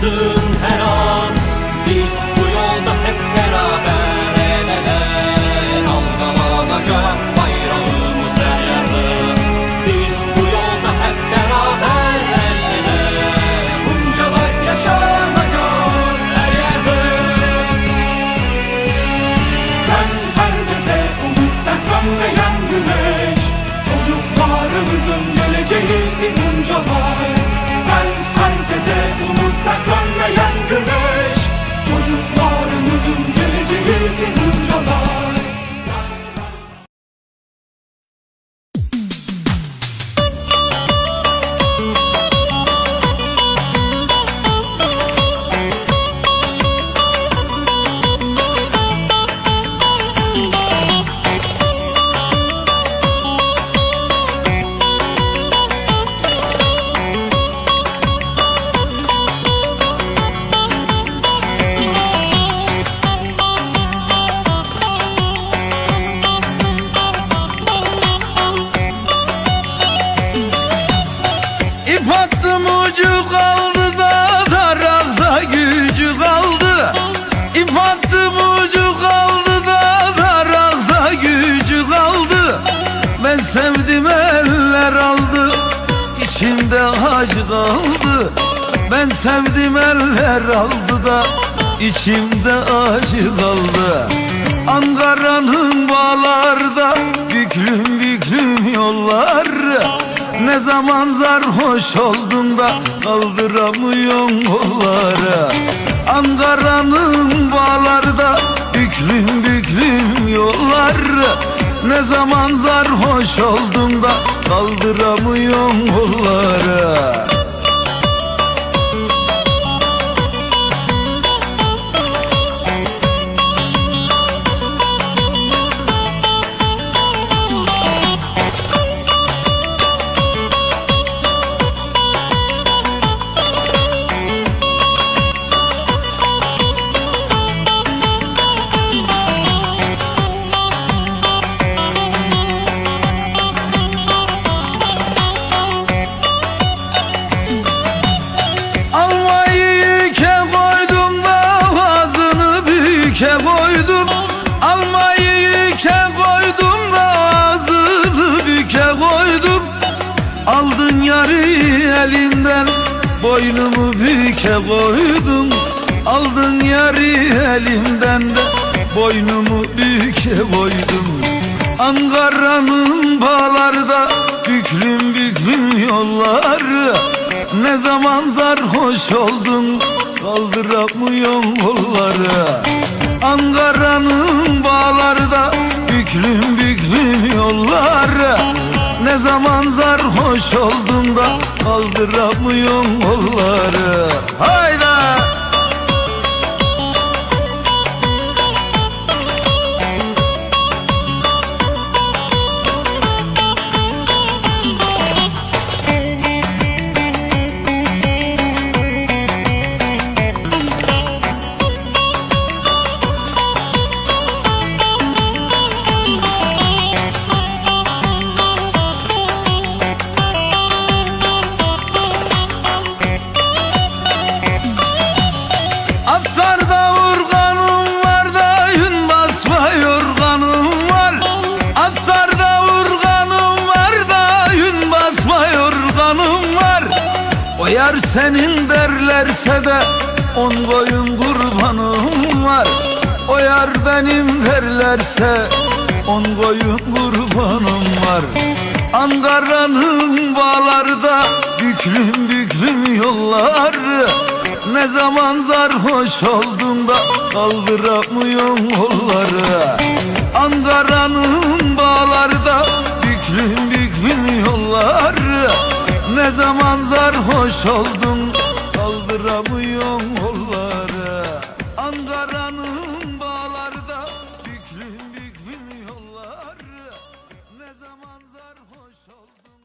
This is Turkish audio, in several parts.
yaşasın her an. Biz bu yolda hep beraber el ele, dalgalanacak bayrağımız her yerde. Biz bu yolda hep beraber el ele, bunca life yaşanacak her yerde. Sen herkese umut, sen sönmeyen güneş, çocuklarımızın geleceğisin bunca life. Sen herkese umut, sen sönmeyen güneş, çocuklarımızın geleceğisin bunca life. İp attım ucu kaldı da tarakta gücü kaldı. İp attım ucu kaldı da tarakta gücü kaldı. Ben sevdim eller aldı, içimde acı kaldı. Ben sevdim eller aldı da içimde acı kaldı. Ankara'nın bağlarda büklüm büklüm yollar. Ne zaman sarhoş oldun da kaldıramıyorum kolları. Ankara'nın bağlarda büklüm büklüm yollar. Ne zaman sarhoş oldun da kaldıramıyorum kolları. Koydum, almayı yüke koydum da ağzını büke koydum. Aldın yarı elinden, boynumu büke koydum. Aldın yarı elimden de boynumu büke koydum. Ankara'nın bağlarda büklüm büklüm yollar. Ne zaman sarhoş oldun kaldıramıyorum kolları. Ankara'nın bağlarda büklüm büklüm yollar. Ne zaman sarhoş oldun da kaldıramıyorum kolları. Hayda! Asarda urganım var da yün basma yorganım var. Asarda urganım var da yün basma yorganım var. O yar senin derlerse de 10 koyun kurbanım var. O yar benim derlerse 10 koyun kurbanım var. Ankara'nın bağlarda büklüm büklüm yollar. Ne zaman sarhoş oldun da kaldıramıyorum kolları. Ankara'nın bağlarda büklüm büklüm yollar. Ne zaman sarhoş oldun kaldıramıyorum kolları. Ankara'nın bağlarda büklüm büklüm yollar. Ne zaman sarhoş oldun.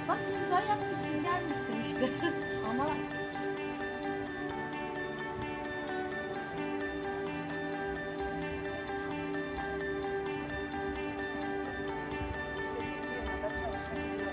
Bak ne güzel yapmışsın, gelmişsin işte. Ama istediği firmada çalışabiliyor.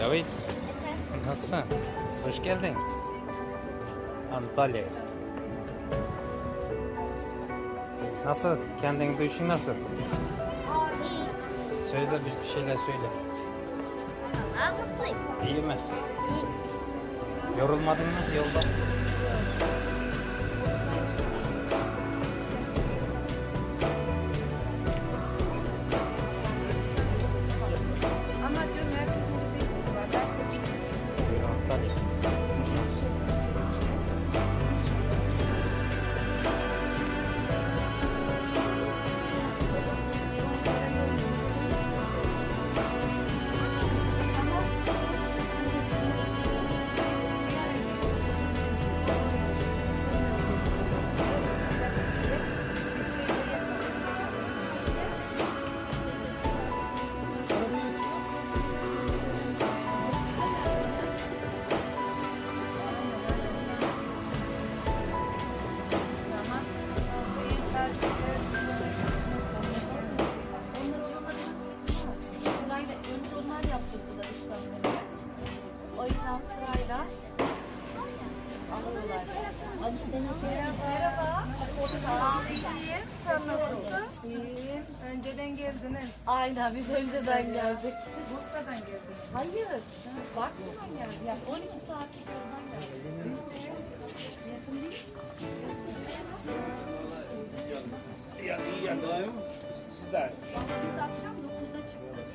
David, nasılsın? Hoş geldin. Antalya. Nasıl? Kendini duyuşun nasıl? Söyle bir şeyler söyle. Ben mutluyum. İyi mi? Yorulmadın mı yolda? Ama diyorum herkesin bir bilgi var. Herkesin bir şey var. Antalya. Onlar yaptırdılar işlemleri. O yüzden sırayla alıyorlar. Merhaba. Sağ olun. Sen nasılsın? İyiyim. Önceden geldiniz. Aynen biz önceden geldik. Bursa'dan geldiniz. Hayır. Bartın'dan geldik. Yani 12 saatlik yoldan geldik. Biz de yakın değil. İyi yakalayayım. Sizler. Biz akşam 9'da çıkıyoruz.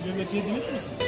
Yemek yediniz mi siz?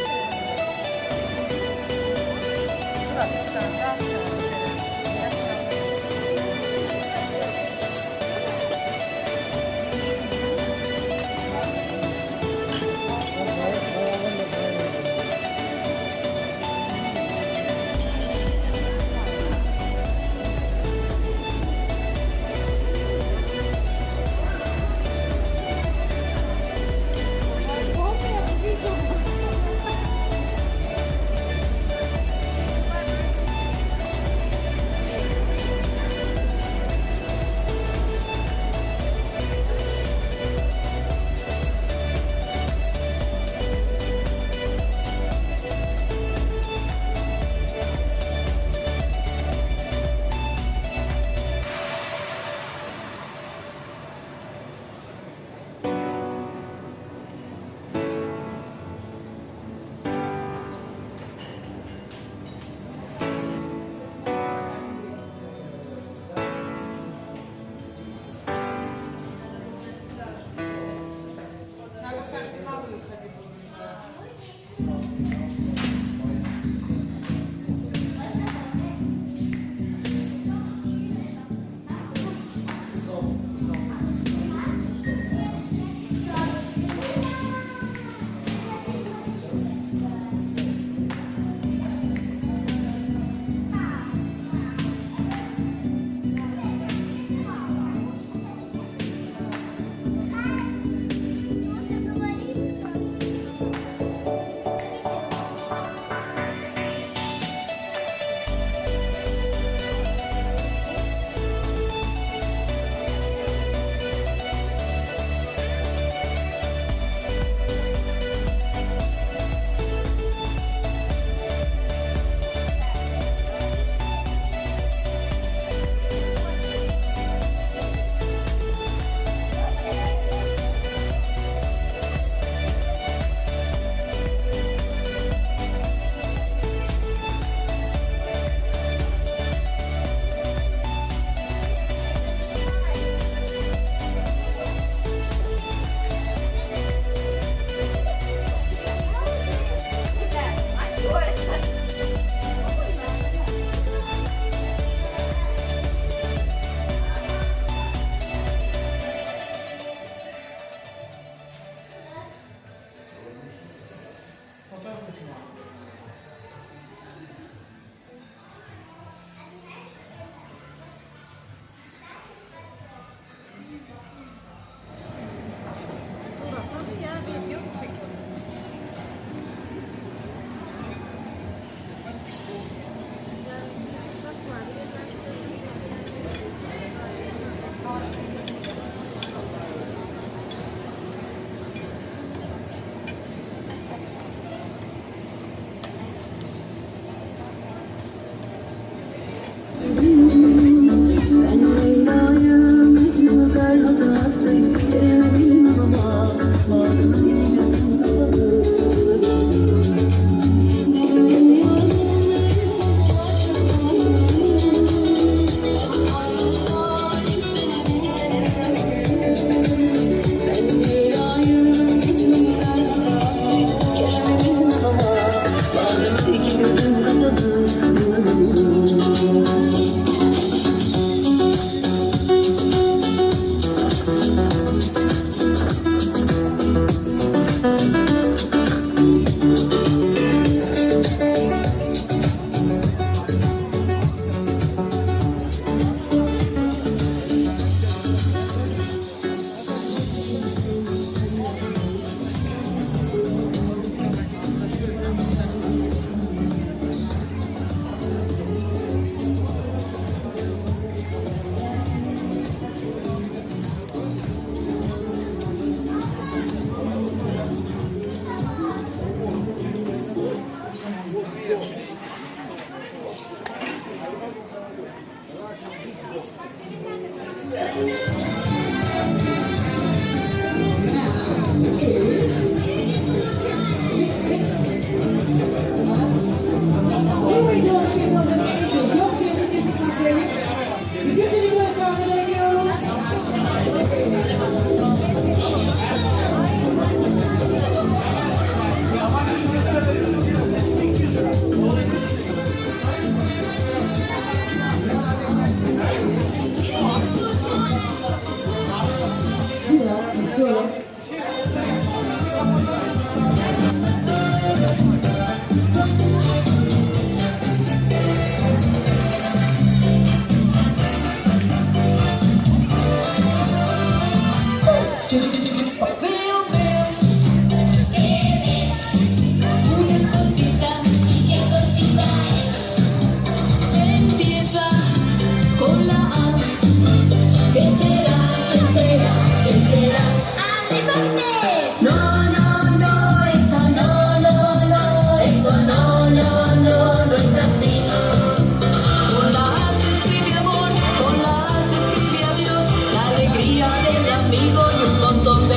Amigo y un montón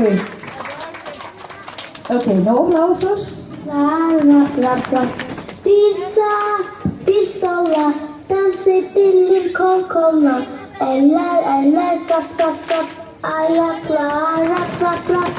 Okay. Okay, no aplausos. Bir sağ, bir sola, dans edelim kol kola. Eller sap sap sap, ayaklar rap rap rap.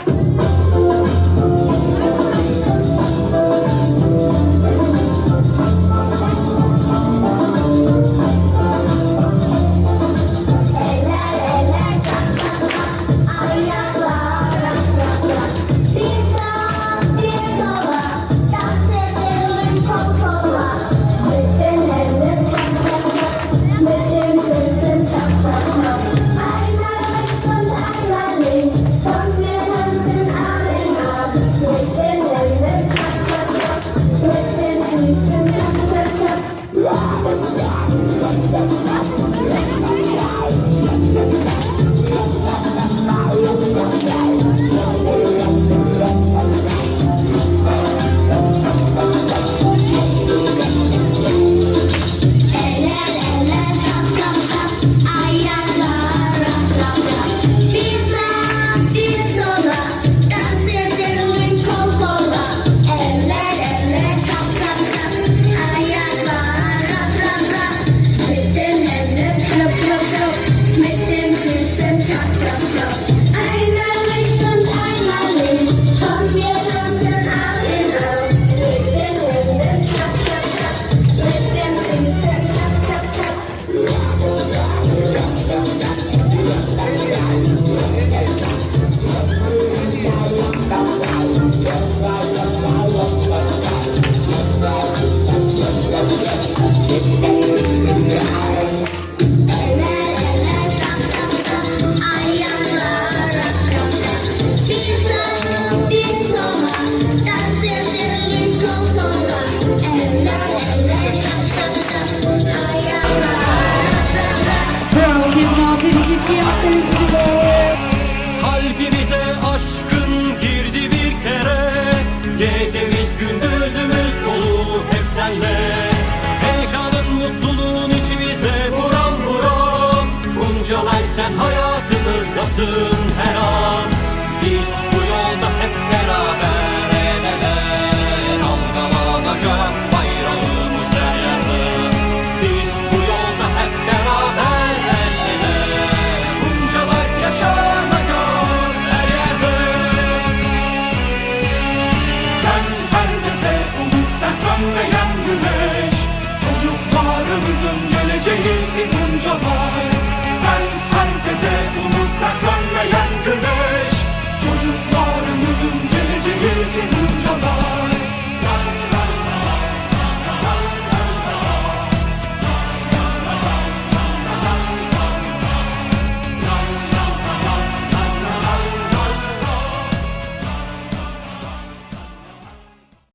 Kalbimize aşkın girdi bir kere. Gecemiz gündüzümüz dolu hep senle. Heyecanın mutluluğun içimizde buram buram. Buncalar sen hayatımızdasın her an. Biz bu yolda hep beraber el ele. Dalgalanacak bayrağımız her yerde. Biz bu yolda hep beraber el ele. Buncalar yaşanacak her yerde. Sen herkese umut, sen sönmeyen güneş. Çocuklarımızın geleceğisin buncalar. Sen herkese umut, sen sönmeyen